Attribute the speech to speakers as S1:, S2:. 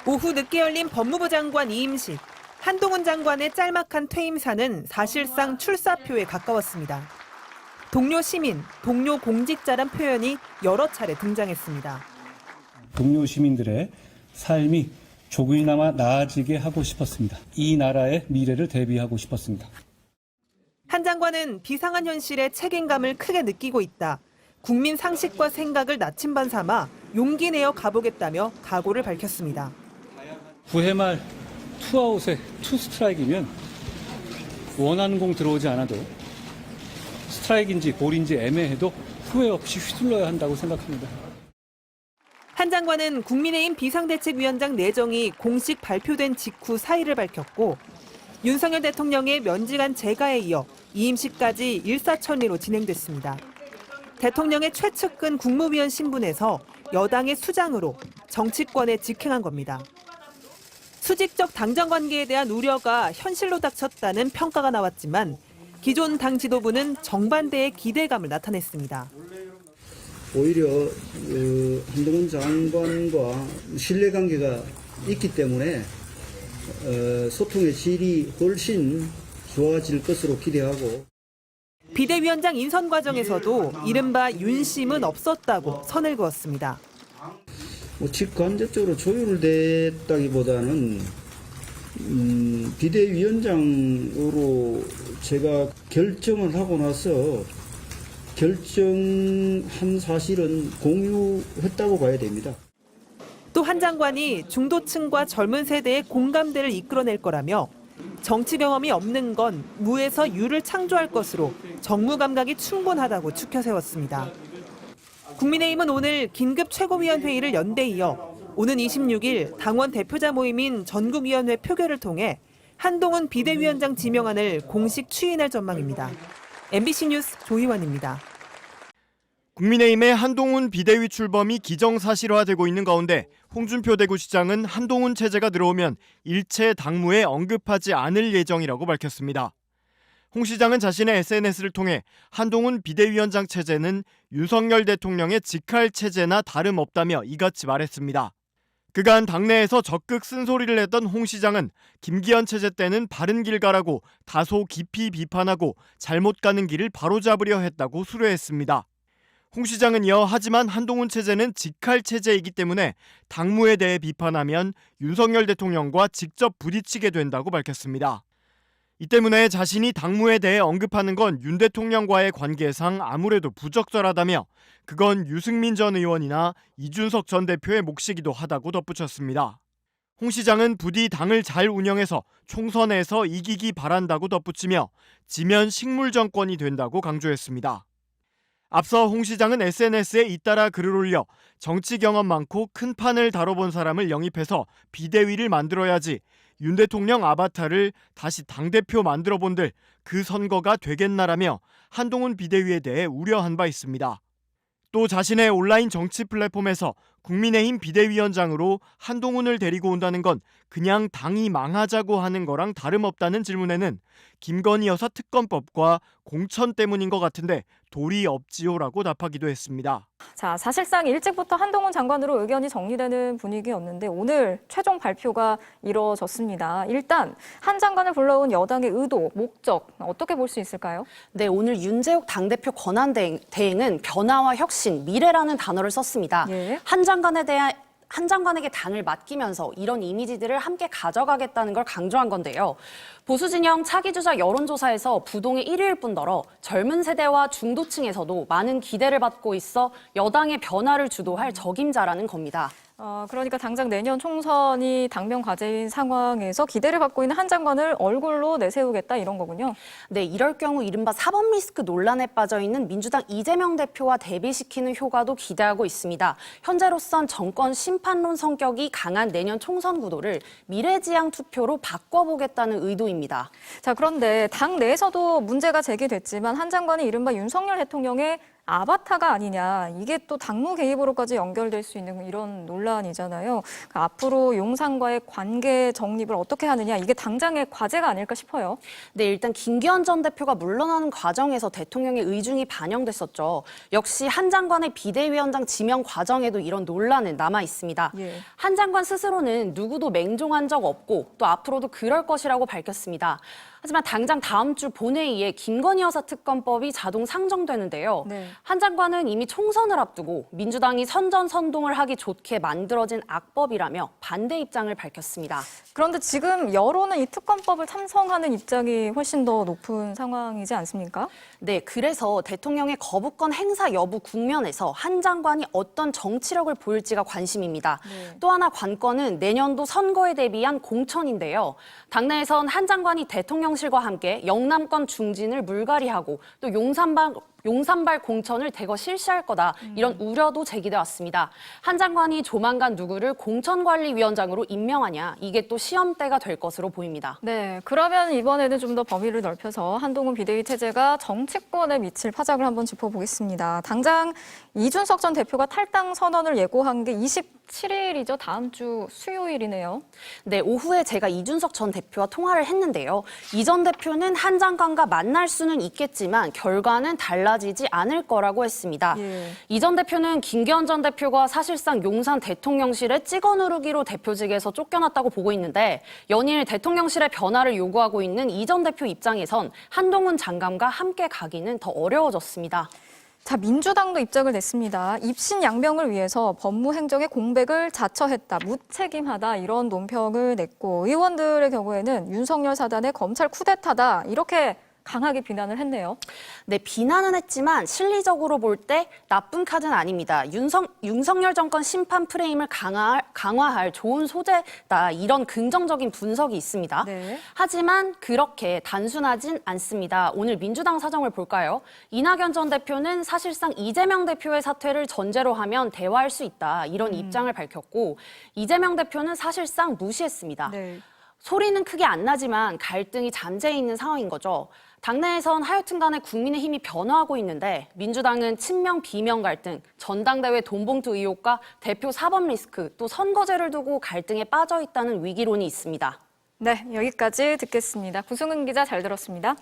S1: 오후 늦게 열린 법무부 장관 이임식. 한동훈 장관의 짤막한 퇴임사는 사실상 출사표에 가까웠습니다. 동료 시민, 동료 공직자란 표현이 여러 차례 등장했습니다.
S2: 동료 시민들의 삶이 조금이나마 나아지게 하고 싶었습니다. 이 나라의 미래를 대비하고 싶었습니다.
S1: 한 장관은 비상한 현실에 책임감을 크게 느끼고 있다. 국민 상식과 생각을 나침반 삼아 용기 내어 가보겠다며 각오를 밝혔습니다.
S2: 9회 말 투아웃에 투스트라이크면 원하는 공 들어오지 않아도 스트라이크인지 볼인지 애매해도 후회 없이 휘둘러야 한다고 생각합니다.
S1: 한 장관은 국민의힘 비상대책위원장 내정이 공식 발표된 직후 사의를 밝혔고 윤석열 대통령의 면직안 재가에 이어 이임식까지 일사천리로 진행됐습니다. 대통령의 최측근 국무위원 신분에서 여당의 수장으로 정치권에 직행한 겁니다. 수직적 당정 관계에 대한 우려가 현실로 닥쳤다는 평가가 나왔지만 기존 당 지도부는 정반대의 기대감을 나타냈습니다.
S3: 오히려 한동훈 장관과 신뢰관계가 있기 때문에 소통의 질이 훨씬 좋아질 것으로 기대하고.
S1: 비대위원장 인선 과정에서도 이른바 윤심은 없었다고 선을 그었습니다.
S3: 직간접적으로 조율됐다기보다는 비대위원장으로 제가 결정을 하고 나서 결정한 사실은 공유했다고 봐야 됩니다.
S1: 또 한 장관이 중도층과 젊은 세대의 공감대를 이끌어낼 거라며 정치 경험이 없는 건 무에서 유를 창조할 것으로 정무 감각이 충분하다고 추켜 세웠습니다. 국민의힘은 오늘 긴급 최고위원회의를 연대 이어 오는 26일 당원 대표자 모임인 전국위원회 표결을 통해 한동훈 비대위원장 지명안을 공식 추인할 전망입니다. MBC 뉴스 조희원입니다.
S4: 국민의힘의 한동훈 비대위 출범이 기정사실화되고 있는 가운데 홍준표 대구시장은 한동훈 체제가 들어오면 일체 당무에 언급하지 않을 예정이라고 밝혔습니다. 홍 시장은 자신의 SNS를 통해 한동훈 비대위원장 체제는 윤석열 대통령의 직할 체제나 다름없다며 이같이 말했습니다. 그간 당내에서 적극 쓴소리를 했던 홍 시장은 김기현 체제 때는 바른 길 가라고 다소 깊이 비판하고 잘못 가는 길을 바로잡으려 했다고 수려했습니다. 홍 시장은 이어 하지만 한동훈 체제는 직할 체제이기 때문에 당무에 대해 비판하면 윤석열 대통령과 직접 부딪히게 된다고 밝혔습니다. 이 때문에 자신이 당무에 대해 언급하는 건 윤 대통령과의 관계상 아무래도 부적절하다며 그건 유승민 전 의원이나 이준석 전 대표의 몫이기도 하다고 덧붙였습니다. 홍 시장은 부디 당을 잘 운영해서 총선에서 이기기 바란다고 덧붙이며 지면 식물 정권이 된다고 강조했습니다. 앞서 홍 시장은 SNS에 잇따라 글을 올려 정치 경험 많고 큰 판을 다뤄본 사람을 영입해서 비대위를 만들어야지 윤 대통령 아바타를 다시 당대표 만들어본들 그 선거가 되겠나라며 한동훈 비대위에 대해 우려한 바 있습니다. 또 자신의 온라인 정치 플랫폼에서 국민의힘 비대위원장으로 한동훈을 데리고 온다는 건 그냥 당이 망하자고 하는 거랑 다름없다는 질문에는 김건희 여사 특검법과 공천 때문인 것 같은데 도리 없지요라고 답하기도 했습니다.
S5: 자, 사실상 일찍부터 한동훈 장관으로 의견이 정리되는 분위기였는데 오늘 최종 발표가 이뤄졌습니다. 일단 한 장관을 불러온 여당의 의도, 목적 어떻게 볼 수 있을까요?
S6: 네, 오늘 윤재욱 당대표 권한대행은 변화와 혁신, 미래라는 단어를 썼습니다.
S5: 예.
S6: 한 장관에게 당을 맡기면서 이런 이미지들을 함께 가져가겠다는 걸 강조한 건데요. 보수 진영 차기 주자 여론조사에서 부동의 1위일 뿐더러 젊은 세대와 중도층에서도 많은 기대를 받고 있어 여당의 변화를 주도할 적임자라는 겁니다.
S5: 그러니까 당장 내년 총선이 당면 과제인 상황에서 기대를 받고 있는 한 장관을 얼굴로 내세우겠다 이런 거군요.
S6: 네, 이럴 경우 이른바 사법 리스크 논란에 빠져 있는 민주당 이재명 대표와 대비시키는 효과도 기대하고 있습니다. 현재로선 정권 심판론 성격이 강한 내년 총선 구도를 미래지향 투표로 바꿔보겠다는 의도입니다.
S5: 자, 그런데 당 내에서도 문제가 제기됐지만 한 장관이 이른바 윤석열 대통령의 아바타가 아니냐, 이게 또 당무 개입으로까지 연결될 수 있는 이런 논란이잖아요. 그러니까 앞으로 용산과의 관계 정립을 어떻게 하느냐, 이게 당장의 과제가 아닐까 싶어요.
S6: 네, 일단 김기현 전 대표가 물러나는 과정에서 대통령의 의중이 반영됐었죠. 역시 한 장관의 비대위원장 지명 과정에도 이런 논란은 남아 있습니다.
S5: 예.
S6: 한 장관 스스로는 누구도 맹종한 적 없고 또 앞으로도 그럴 것이라고 밝혔습니다. 하지만 당장 다음 주 본회의에 김건희 여사 특검법이 자동 상정되는데요.
S5: 네.
S6: 한 장관은 이미 총선을 앞두고 민주당이 선전선동을 하기 좋게 만들어진 악법이라며 반대 입장을 밝혔습니다.
S5: 그런데 지금 여론은 이 특검법을 찬성하는 입장이 훨씬 더 높은 상황이지 않습니까?
S6: 네, 그래서 대통령의 거부권 행사 여부 국면에서 한 장관이 어떤 정치력을 보일지가 관심입니다.
S5: 네.
S6: 또 하나 관건은 내년도 선거에 대비한 공천인데요. 당내에선 한 장관이 대통령실과 함께 영남권 중진을 물갈이하고 또 용산발 공천을 대거 실시할 거다, 이런 우려도 제기돼 왔습니다. 한 장관이 조만간 누구를 공천관리위원장으로 임명하냐, 이게 또 시험대가 될 것으로 보입니다.
S5: 네, 그러면 이번에는 좀 더 범위를 넓혀서 한동훈 비대위 체제가 정치권에 미칠 파장을 한번 짚어보겠습니다. 당장 이준석 전 대표가 탈당 선언을 예고한 게 27일이죠. 다음 주 수요일이네요.
S6: 네, 오후에 제가 이준석 전 대표와 통화를 했는데요. 이 전 대표는 한 장관과 만날 수는 있겠지만 결과는 달라지지 않을 거라고 했습니다.
S5: 예.
S6: 이 전 대표는 김기현 전 대표가 사실상 용산 대통령실에 찍어 누르기로 대표직에서 쫓겨났다고 보고 있는데, 연일 대통령실의 변화를 요구하고 있는 이 전 대표 입장에선 한동훈 장관과 함께 가기는 더 어려워졌습니다.
S5: 자, 민주당도 입장을 냈습니다. 입신 양명을 위해서 법무행정의 공백을 자처했다, 무책임하다, 이런 논평을 냈고, 의원들의 경우에는 윤석열 사단의 검찰 쿠데타다, 이렇게 강하게 비난을 했네요.
S6: 네, 비난은 했지만 실리적으로 볼 때 나쁜 카드는 아닙니다. 윤석열 정권 심판 프레임을 강화할 좋은 소재다, 이런 긍정적인 분석이 있습니다.
S5: 네.
S6: 하지만 그렇게 단순하진 않습니다. 오늘 민주당 사정을 볼까요? 이낙연 전 대표는 사실상 이재명 대표의 사퇴를 전제로 하면 대화할 수 있다, 이런 입장을 밝혔고, 이재명 대표는 사실상 무시했습니다.
S5: 네.
S6: 소리는 크게 안 나지만 갈등이 잠재해 있는 상황인 거죠. 당내에선 하여튼 간에 국민의힘이 변화하고 있는데, 민주당은 친명 비명 갈등, 전당대회 돈봉투 의혹과 대표 사법 리스크, 또 선거제를 두고 갈등에 빠져 있다는 위기론이 있습니다.
S5: 네, 여기까지 듣겠습니다. 구승은 기자 잘 들었습니다.